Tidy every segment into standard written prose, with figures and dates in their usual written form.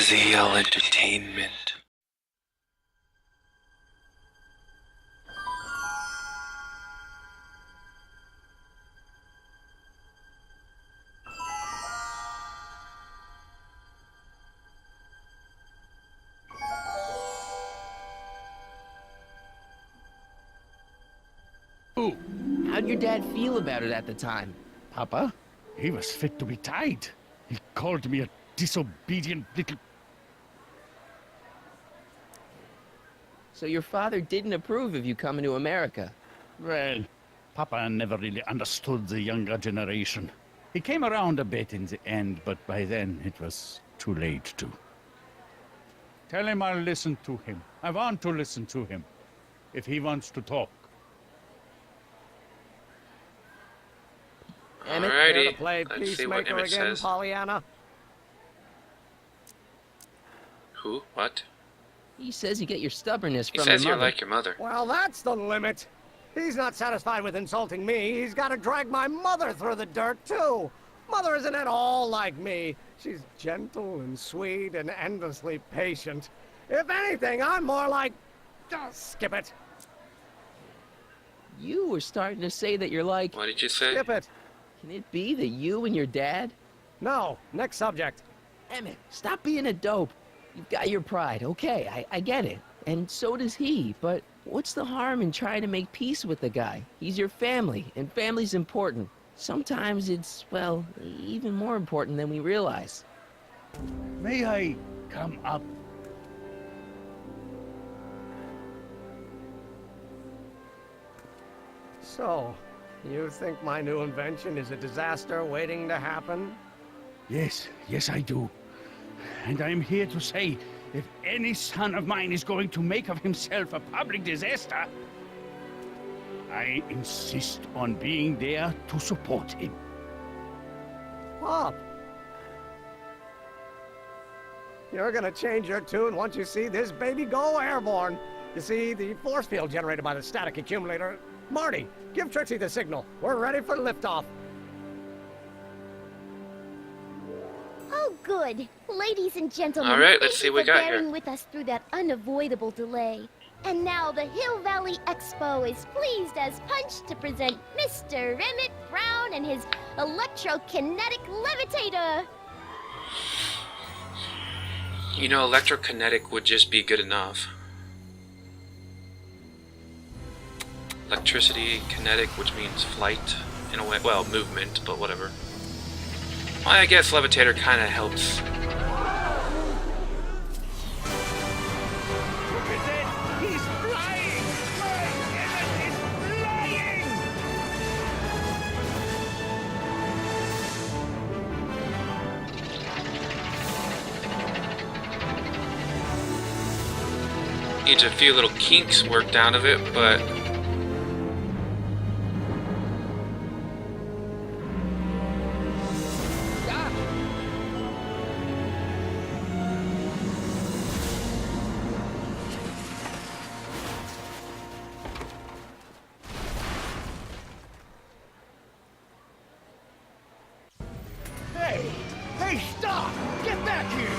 ZL Entertainment. Ooh, How'd your dad feel about it at the time? Papa? He was fit to be tied. He called me a disobedient little... So your father didn't approve of you coming to America? Well, Papa never really understood the younger generation. He came around a bit in the end, but by then it was too late to. Tell him I'll listen to him. I want to listen to him. If he wants to talk. Emmett, Alrighty, to play let's see what Peacemaker Emmett again, says. Pollyanna? Who? What? he says you get your stubbornness He from says your you're mother. like your mother. Well, that's the limit. He's not satisfied with insulting me. He's got to drag my mother through the dirt, too. Mother isn't at all like me. She's gentle and sweet and endlessly patient. If anything, I'm more like... skip it. You were starting to say that you're like... What did you say? Skip it. Can it be that you and your dad? No, next subject. Emmett, stop being a dope. You've got your pride, okay, I get it. And so does he, but what's the harm in trying to make peace with the guy? He's your family, and family's important. Sometimes it's, well, even more important than we realize. May I come up? So, you think my new invention is a disaster waiting to happen? Yes, I do. And I'm here to say, if any son of mine is going to make of himself a public disaster, I insist on being there to support him. Pop! You're gonna change your tune once you see this baby go airborne. You see, the force field generated by the static accumulator... Marty, give Trixie the signal. We're ready for liftoff. Oh, good. Ladies and gentlemen, All right, let's see thank what you we for got bearing here. with us through that unavoidable delay. And now the Hill Valley Expo is pleased as punch to present Mr. Emmett Brown and his electrokinetic levitator. You know, electrokinetic would just be good enough. Electricity, kinetic, which means flight, in a way. Well, movement, but whatever. Well, I guess levitator kind of helps. Look at that! He's flying! Emmett is flying! Needs a few little kinks worked out of it, but Hey, stop! Get back here!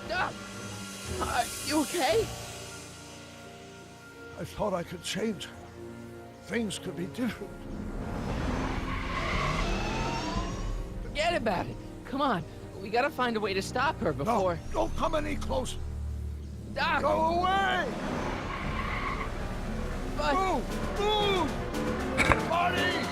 Doc! You okay? I thought I could change her. Things could be different. Forget about it. Come on, we gotta find a way to stop her before... No, don't come any closer. Doc! Go away! But... Move! Move! Marty!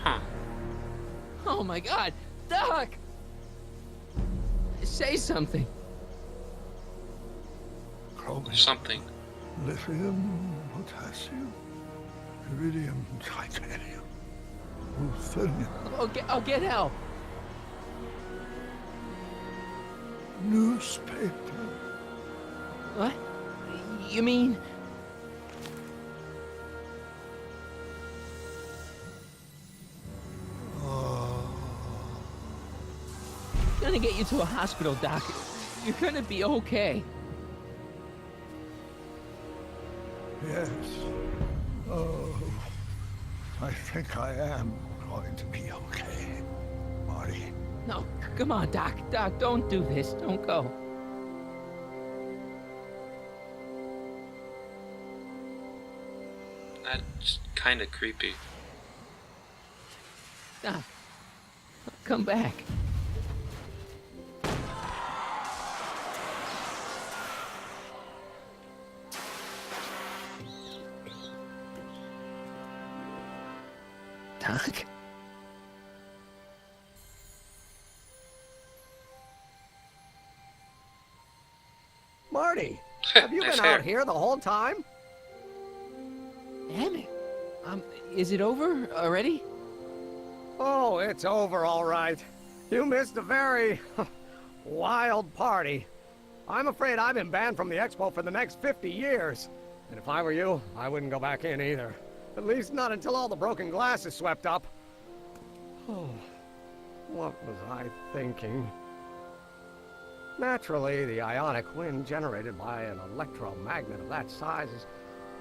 huh. Oh my god! Doc! Say something. Chromium, Something. lithium, potassium, iridium, titanium, ruthenium, I'll get help. newspaper. What? You mean... gonna get you to a hospital, Doc. You're gonna be okay. Yes. Oh, I think I am going to be okay, Marty. No, come on, Doc. Doc, don't do this. Don't go. That's kind of creepy. Doc, come back. Doc? Marty, have you Nice been hair. out here the whole time? Damn it. Is it over already? Oh, it's over all right. You missed a very wild party. I'm afraid I've been banned from the expo for the next 50 years. And if I were you, I wouldn't go back in either. At least not until all the broken glass is swept up. Oh, what was I thinking? Naturally, the ionic wind generated by an electromagnet of that size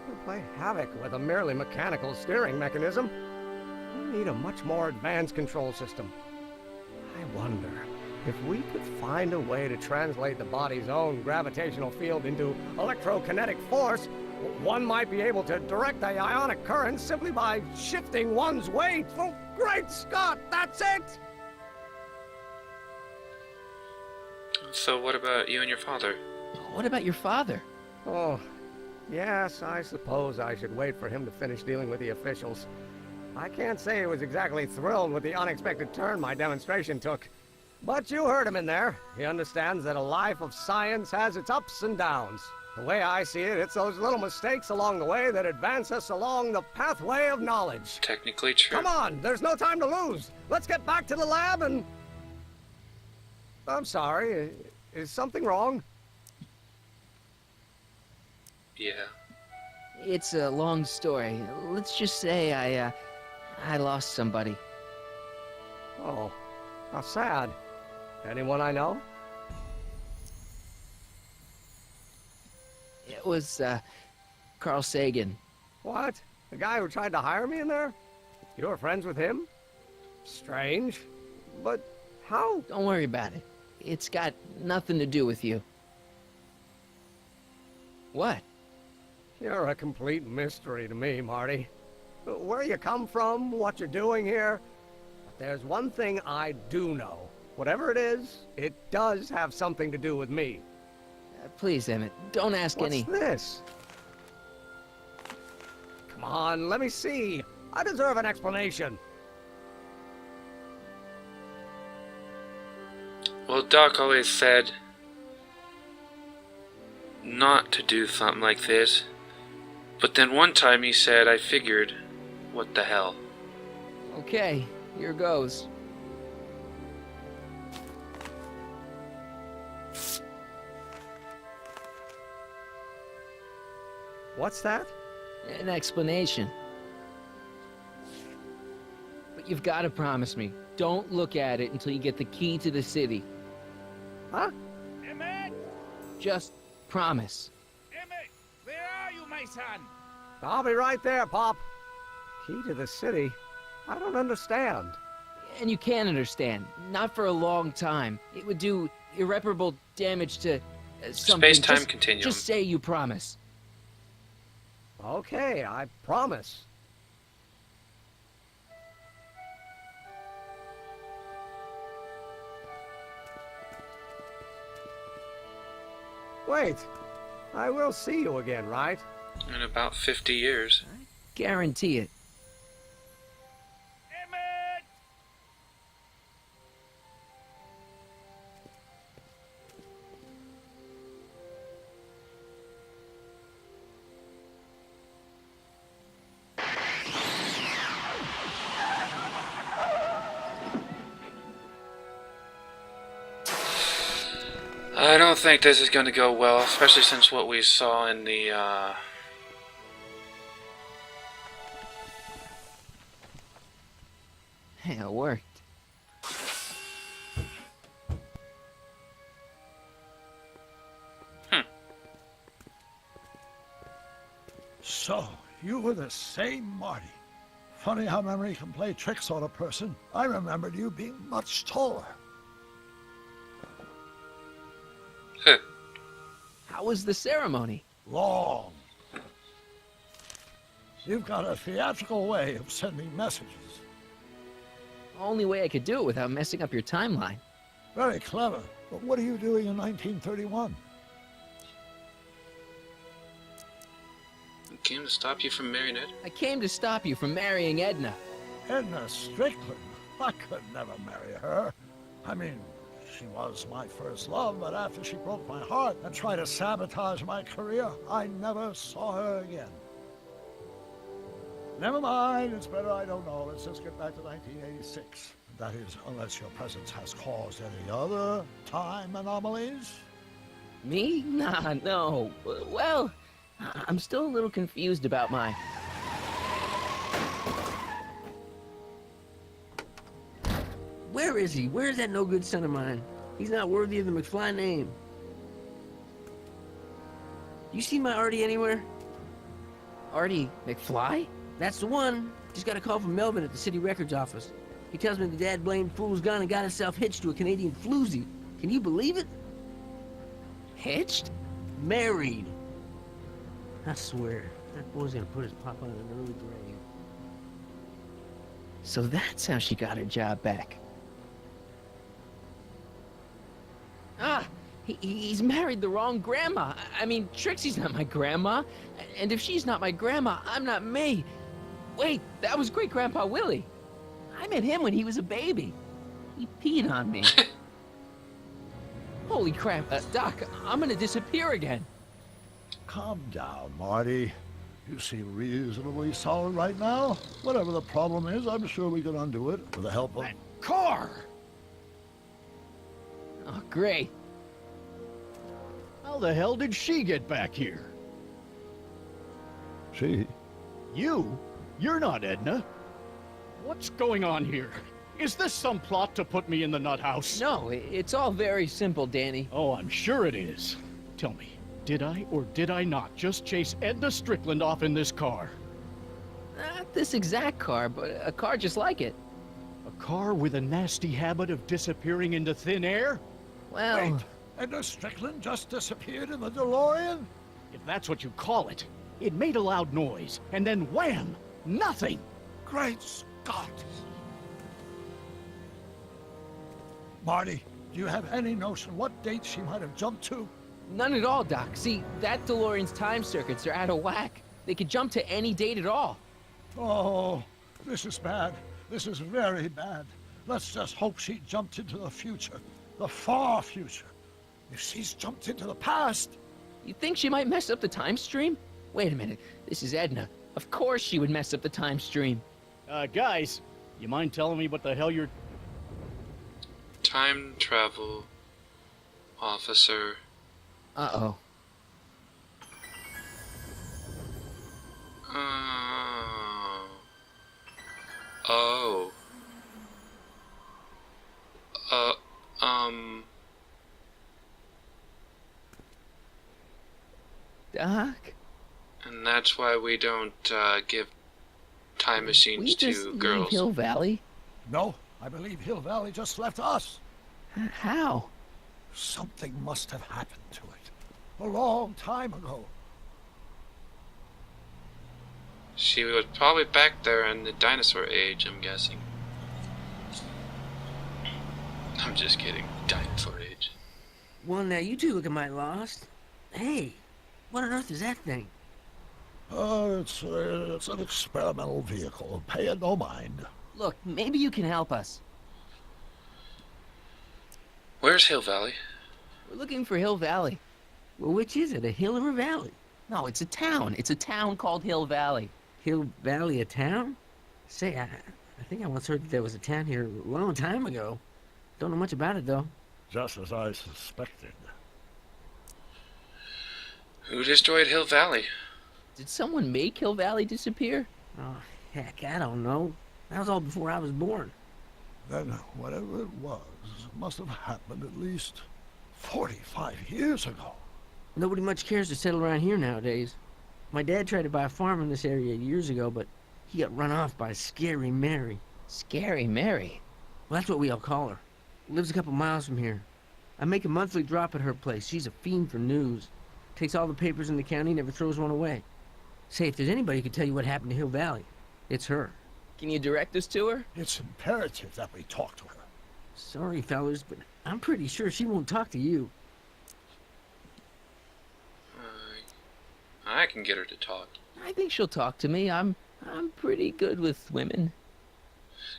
would play havoc with a merely mechanical steering mechanism. We need a much more advanced control system. I wonder if we could find a way to translate the body's own gravitational field into electrokinetic force. One might be able to direct the ionic current simply by shifting one's weight. Oh, great Scott, that's it! So what about you and your father? What about your father? Oh, yes, I suppose I should wait for him to finish dealing with the officials. I can't say he was exactly thrilled with the unexpected turn my demonstration took. But you heard him in there. He understands that a life of science has its ups and downs. The way I see it, it's those little mistakes along the way that advance us along the pathway of knowledge. Technically true. Come on, there's no time to lose. Let's get back to the lab and... I'm sorry, is something wrong? Yeah. It's a long story. Let's just say I lost somebody. Oh, how sad. Anyone I know? It was, Carl Sagan. What? The guy who tried to hire me in there? You were friends with him? Strange. But how? Don't worry about it. It's got nothing to do with you. What? You're a complete mystery to me, Marty. Where you come from, what you're doing here. But there's one thing I do know. Whatever it is, it does have something to do with me. Please, Emmett, don't ask What's any... this? Come on, let me see. I deserve an explanation. Well, Doc always said not to do something like this. But then one time he said, I figured, what the hell? Okay, here goes. What's that? An explanation. But you've got to promise me, don't look at it until you get the key to the city. Huh? Emmett! Just promise. Emmett! Where are you, my son? I'll be right there, Pop. Key to the city? I don't understand. And you can understand. Not for a long time. It would do irreparable damage to something. Space-time continuum. Just say you promise. Okay, I promise. Wait, I will see you again, right? In about 50 years. Guarantee it. Emmett! I don't think this is going to go well, especially since what we saw in the, Hey, it worked. were the same Marty. Funny how memory can play tricks on a person. I remembered you being much taller. How was the ceremony? Long. You've got a theatrical way of sending messages. Only way I could do it without messing up your timeline. Very clever. But what are you doing in 1931? I came to stop you from marrying Ed. I came to stop you from marrying Edna. Edna Strickland. I could never marry her. I mean, she was my first love, but after she broke my heart and tried to sabotage my career, I never saw her again. Never mind, it's better I don't know. Let's just get back to 1986. That is, unless your presence has caused any other time anomalies. Me? Nah, no. Well, I'm still a little confused about my... Where is he? Where's that no-good son of mine? He's not worthy of the McFly name. You see my Artie anywhere? Artie McFly? That's the one. Just got a call from Melvin at the city records office. He tells me the dad-blamed fool's gone and got himself hitched to a Canadian floozy. Can you believe it? Hitched? Married. I swear, that boy's gonna put his papa in an early grave. So that's how she got her job back. Ah, he's married the wrong grandma. I mean, Trixie's not my grandma. And if she's not my grandma, I'm not me. Wait, that was Great-Grandpa Willie. I met him when he was a baby. He peed on me. Holy crap, Doc, I'm gonna disappear again. Calm down, Marty. You seem reasonably solid right now. Whatever the problem is, I'm sure we can undo it with the help of... That car! Oh, great. How the hell did she get back here? She? You? You're not Edna. What's going on here? Is this some plot to put me in the nut house? No, it's all very simple, Danny. Oh, I'm sure it is. Tell me, did I or did I not just chase Edna Strickland off in this car? Not this exact car, but a car just like it. A car with a nasty habit of disappearing into thin air? Well, Wait, Edna Strickland just disappeared in the DeLorean? If that's what you call it. It made a loud noise, and then wham! Nothing! Great Scott! Marty, do you have any notion what date she might have jumped to? none at all, Doc. See, that DeLorean's time circuits are out of whack. They could jump to any date at all. Oh, this is bad. This is very bad. Let's just hope she jumped into the future. The far future. If she's jumped into the past... You think she might mess up the time stream? Wait a minute. This is Edna. Of course she would mess up the time stream. Guys, you mind telling me what the hell you're... Time travel officer. Uh-oh. Oh. Doc? And that's why we don't give time machines We just to leave girls. Hill Valley? No, I believe Hill Valley just left us. How? Something must have happened to it. A long time ago. She was probably back there in the dinosaur age, I'm guessing. I'm just kidding. Dinosaur age. Well, now you two look mighty lost. Hey, what on earth is that thing? It's an experimental vehicle. Pay it no mind. Look, maybe you can help us. Where's Hill Valley? We're looking for Hill Valley. Well, which is it, a hill or a valley? No, it's a town. It's a town called Hill Valley. Hill Valley, a town? Say, I think I once heard that there was a town here a long time ago. Don't know much about it, though. Just as I suspected. Who destroyed Hill Valley? Did someone make Hill Valley disappear? Oh, heck, I don't know. That was all before I was born. Then whatever it was must have happened at least 45 years ago. Nobody much cares to settle around here nowadays. My dad tried to buy a farm in this area years ago, but he got run off by Scary Mary. Scary Mary? Well, that's what we all call her. Lives a couple miles from here. I make a monthly drop at her place. She's a fiend for news. Takes all the papers in the county, never throws one away. Say, if there's anybody who can tell you what happened to Hill Valley, it's her. Can you direct us to her? It's imperative that we talk to her. Sorry, fellas, but I'm pretty sure she won't talk to you. I can get her to talk. I think she'll talk to me. I'm pretty good with women.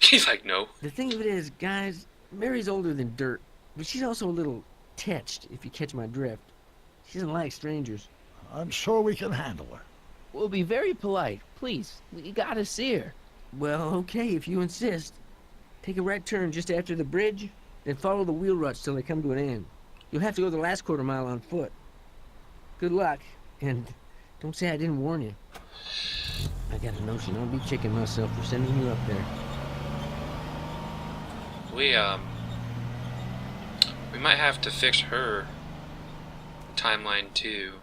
He's like, no. The thing of it is, guys, Mary's older than dirt, but she's also a little tetched, if you catch my drift. She doesn't like strangers. I'm sure we can handle her. We'll be very polite. Please, we gotta see her. Well, okay, if you insist. Take a right turn just after the bridge, then follow the wheel ruts till they come to an end. You'll have to go the last quarter mile on foot. Good luck, and don't say I didn't warn you. I got a notion I'll be kicking myself for sending you up there. We might have to fix her timeline too.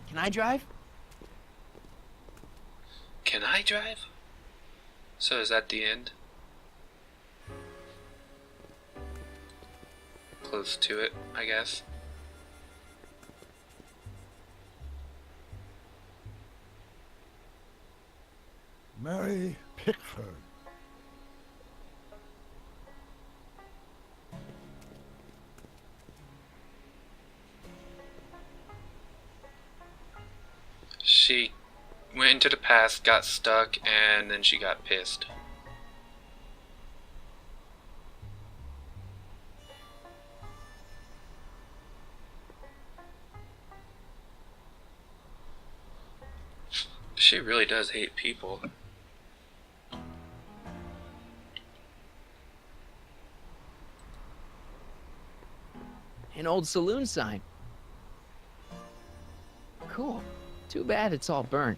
Can I drive? Can I drive? So is that the end? Close to it, I guess. Mary Pickford. She went into the past, got stuck, and then she got pissed. She really does hate people. An old saloon sign. Cool. Too bad it's all burnt.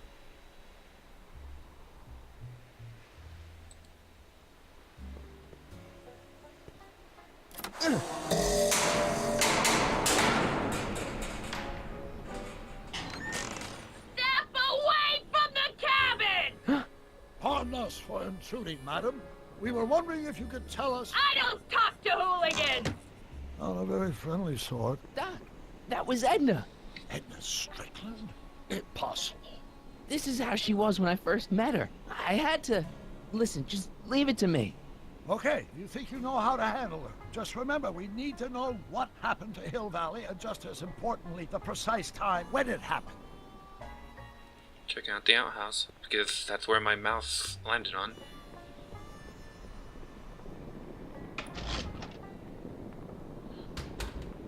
Pardon us for intruding, madam. We were wondering if you could tell us... I don't talk to hooligans! Not a very friendly sort. Doc, that was Edna. Edna Strickland? Impossible. This is how she was when I first met her. I had to... Listen, just leave it to me. Okay, you think you know how to handle her. Just remember, we need to know what happened to Hill Valley, and just as importantly, the precise time when it happened. Check out the outhouse, because that's where my mouse landed on.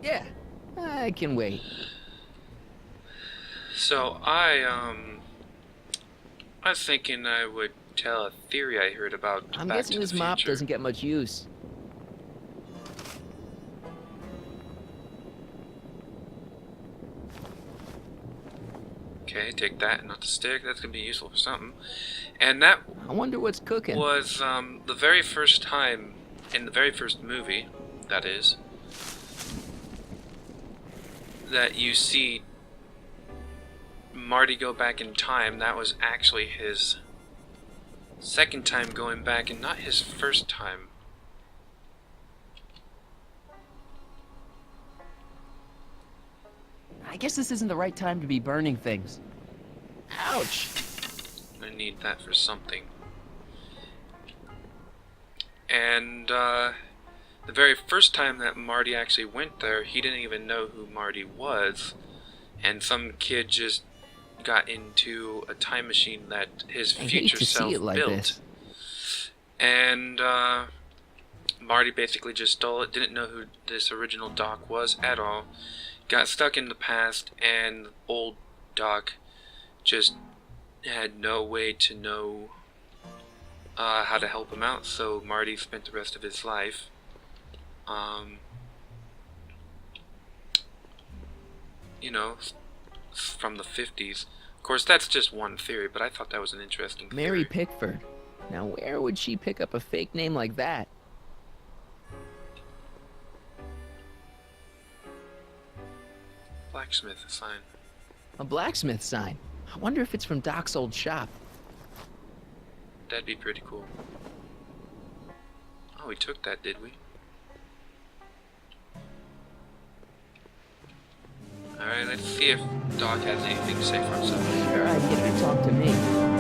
Yeah, I can wait. So I was thinking I would tell a theory I heard about I'm Back guessing to this the mop Future. doesn't get much use. Okay, take that, not the stick. That's gonna be useful for something. And that I wonder what's cooking. was the very first time in the very first movie, that is, that you see Marty go back in time. That was actually his second time going back and not his first time. I guess this isn't the right time to be burning things. Ouch! I need that for something. And the very first time that Marty actually went there, he didn't even know who Marty was, and some kid just got into a time machine that his I hate future to self see it like built. this. And Marty basically just stole it, didn't know who this original Doc was at all, got stuck in the past, and old Doc just had no way to know how to help him out, so Marty spent the rest of his life you know, from the 50s. Of course, that's just one theory, but I thought that was an interesting theory. Mary Pickford. Now, where would she pick up a fake name like that? Blacksmith sign. A blacksmith sign. I wonder if it's from Doc's old shop. That'd be pretty cool. Oh, we took that, did we? Alright, let's see if Doc has anything to say for himself. Sure, I'd get her to talk to me.